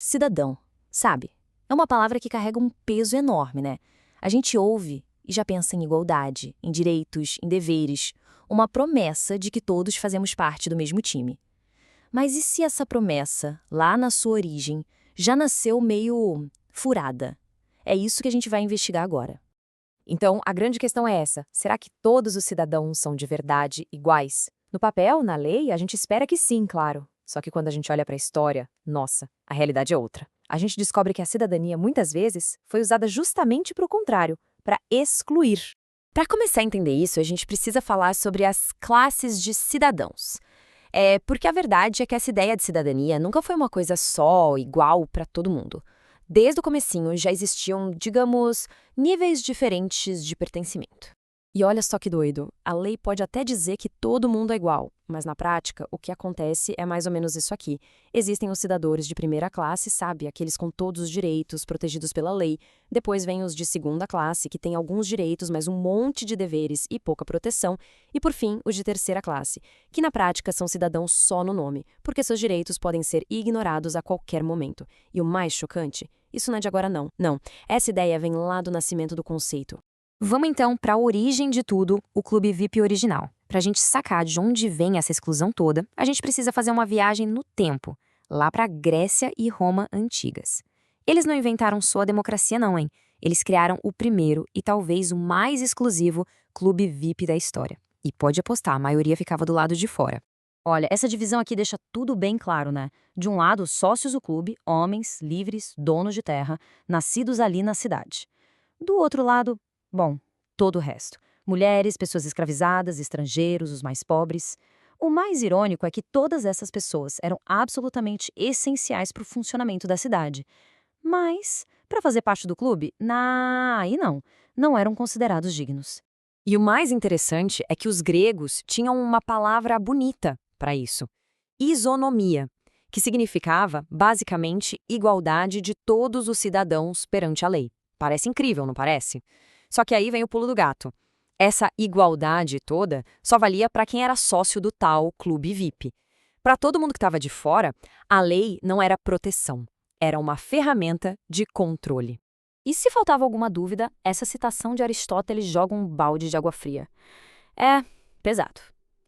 Cidadão, sabe? É uma palavra que carrega um peso enorme, né? A gente ouve e já pensa em igualdade, em direitos, em deveres, uma promessa de que todos fazemos parte do mesmo time. Mas e se essa promessa, lá na sua origem, já nasceu meio furada? É isso que a gente vai investigar agora. Então, a grande questão é essa: será que todos os cidadãos são de verdade iguais? No papel, na lei, a gente espera que sim, claro. Só que quando a gente olha para a história, nossa, a realidade é outra. A gente descobre que a cidadania, muitas vezes, foi usada justamente para o contrário, para excluir. Para começar a entender isso, a gente precisa falar sobre as classes de cidadãos. Porque a verdade é que essa ideia de cidadania nunca foi uma coisa só, igual para todo mundo. Desde o comecinho já existiam, digamos, níveis diferentes de pertencimento. E olha só que doido, a lei pode até dizer que todo mundo é igual, mas na prática o que acontece é mais ou menos isso aqui. Existem os cidadãos de primeira classe, sabe, aqueles com todos os direitos protegidos pela lei. Depois vem os de segunda classe, que têm alguns direitos, mas um monte de deveres e pouca proteção. E por fim, os de terceira classe, que na prática são cidadãos só no nome, porque seus direitos podem ser ignorados a qualquer momento. E o mais chocante, isso não é de agora não. Não, essa ideia vem lá do nascimento do conceito. Vamos então para a origem de tudo, o Clube VIP original. Para a gente sacar de onde vem essa exclusão toda, a gente precisa fazer uma viagem no tempo, lá para Grécia e Roma antigas. Eles não inventaram só a democracia não, hein? Eles criaram o primeiro e talvez o mais exclusivo Clube VIP da história. E pode apostar, a maioria ficava do lado de fora. Olha, essa divisão aqui deixa tudo bem claro, né? De um lado, sócios do clube, homens, livres, donos de terra, nascidos ali na cidade. Do outro lado, bom, todo o resto. Mulheres, pessoas escravizadas, estrangeiros, os mais pobres. O mais irônico é que todas essas pessoas eram absolutamente essenciais para o funcionamento da cidade. Mas, para fazer parte do clube, aí não eram considerados dignos. E o mais interessante é que os gregos tinham uma palavra bonita para isso: isonomia, que significava, basicamente, igualdade de todos os cidadãos perante a lei. Parece incrível, não parece? Só que aí vem o pulo do gato. Essa igualdade toda só valia para quem era sócio do tal clube VIP. Para todo mundo que estava de fora, a lei não era proteção, era uma ferramenta de controle. E se faltava alguma dúvida, essa citação de Aristóteles joga um balde de água fria. É pesado.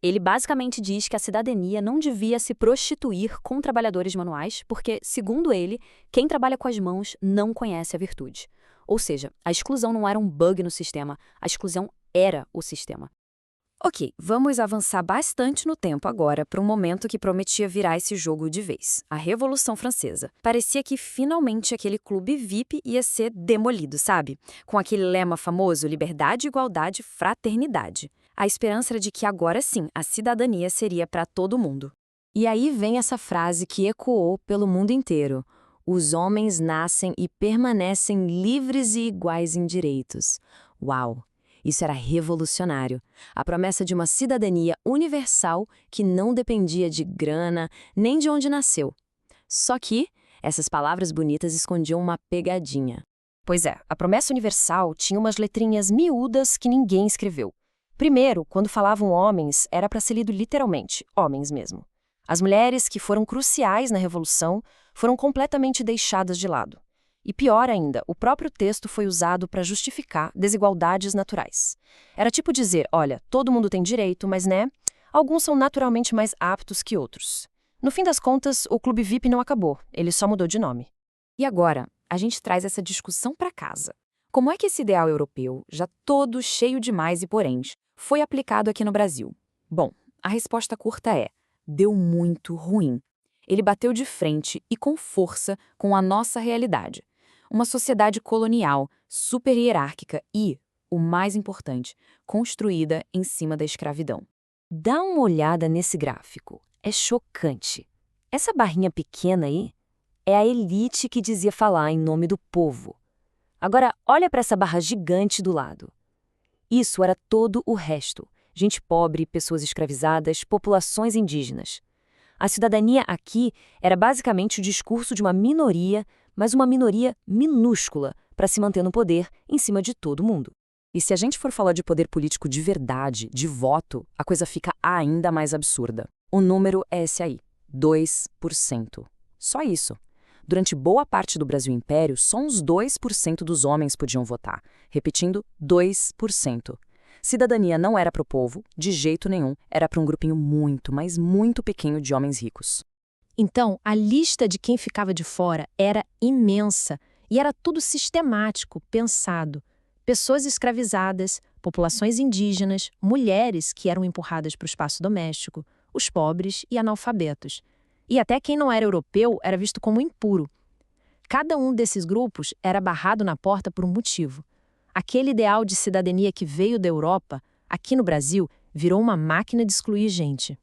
Ele basicamente diz que a cidadania não devia se prostituir com trabalhadores manuais, porque, segundo ele, quem trabalha com as mãos não conhece a virtude. Ou seja, a exclusão não era um bug no sistema, a exclusão era o sistema. Ok, vamos avançar bastante no tempo agora para um momento que prometia virar esse jogo de vez, a Revolução Francesa. Parecia que finalmente aquele clube VIP ia ser demolido, sabe? Com aquele lema famoso, liberdade, igualdade, fraternidade. A esperança era de que agora sim, a cidadania seria para todo mundo. E aí vem essa frase que ecoou pelo mundo inteiro: os homens nascem e permanecem livres e iguais em direitos. Uau! Isso era revolucionário. A promessa de uma cidadania universal que não dependia de grana nem de onde nasceu. Só que essas palavras bonitas escondiam uma pegadinha. Pois é, a promessa universal tinha umas letrinhas miúdas que ninguém escreveu. Primeiro, quando falavam homens, era para ser lido literalmente, homens mesmo. As mulheres, que foram cruciais na Revolução, foram completamente deixadas de lado. E pior ainda, o próprio texto foi usado para justificar desigualdades naturais. Era tipo dizer, olha, todo mundo tem direito, mas alguns são naturalmente mais aptos que outros. No fim das contas, o Clube VIP não acabou, ele só mudou de nome. E agora, a gente traz essa discussão para casa. Como é que esse ideal europeu, já todo cheio de mais e poréns, foi aplicado aqui no Brasil? Bom, a resposta curta é: deu muito ruim. Ele bateu de frente e com força com a nossa realidade. Uma sociedade colonial, super hierárquica e, o mais importante, construída em cima da escravidão. Dá uma olhada nesse gráfico. É chocante. Essa barrinha pequena aí é a elite que dizia falar em nome do povo. Agora, olha para essa barra gigante do lado. Isso era todo o resto. Gente pobre, pessoas escravizadas, populações indígenas. A cidadania aqui era basicamente o discurso de uma minoria, mas uma minoria minúscula para se manter no poder em cima de todo mundo. E se a gente for falar de poder político de verdade, de voto, a coisa fica ainda mais absurda. O número é esse aí, 2%. Só isso. Durante boa parte do Brasil Império, só uns 2% dos homens podiam votar. Repetindo, 2%. Cidadania não era para o povo, de jeito nenhum, era para um grupinho muito, mas muito pequeno de homens ricos. Então, a lista de quem ficava de fora era imensa e era tudo sistemático, pensado. Pessoas escravizadas, populações indígenas, mulheres que eram empurradas para o espaço doméstico, os pobres e analfabetos. E até quem não era europeu era visto como impuro. Cada um desses grupos era barrado na porta por um motivo. Aquele ideal de cidadania que veio da Europa, aqui no Brasil, virou uma máquina de excluir gente.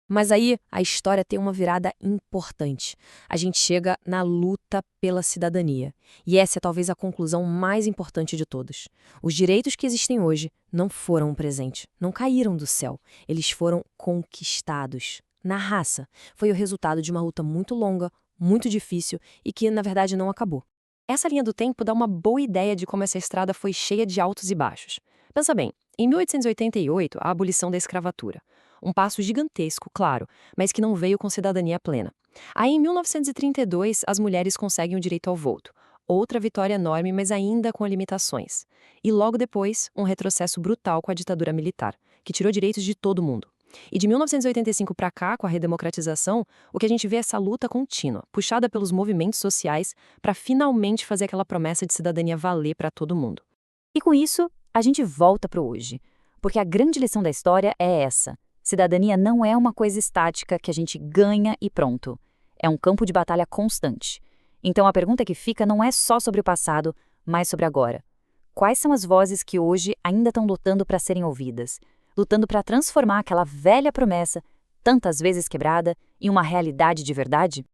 Mas aí a história tem uma virada importante. A gente chega na luta pela cidadania. E essa é talvez a conclusão mais importante de todas. Os direitos que existem hoje não foram um presente, não caíram do céu. Eles foram conquistados. Na raça. Foi o resultado de uma luta muito longa, muito difícil e que, na verdade, não acabou. Essa linha do tempo dá uma boa ideia de como essa estrada foi cheia de altos e baixos. Pensa bem, em 1888, a abolição da escravatura. Um passo gigantesco, claro, mas que não veio com cidadania plena. Aí, em 1932, as mulheres conseguem o direito ao voto. Outra vitória enorme, mas ainda com limitações. E logo depois, um retrocesso brutal com a ditadura militar, que tirou direitos de todo mundo. E de 1985 para cá, com a redemocratização, o que a gente vê é essa luta contínua, puxada pelos movimentos sociais, para finalmente fazer aquela promessa de cidadania valer para todo mundo. E com isso, a gente volta para o hoje. Porque a grande lição da história é essa. Cidadania não é uma coisa estática que a gente ganha e pronto. É um campo de batalha constante. Então a pergunta que fica não é só sobre o passado, mas sobre agora. Quais são as vozes que hoje ainda estão lutando para serem ouvidas? Lutando para transformar aquela velha promessa, tantas vezes quebrada, em uma realidade de verdade?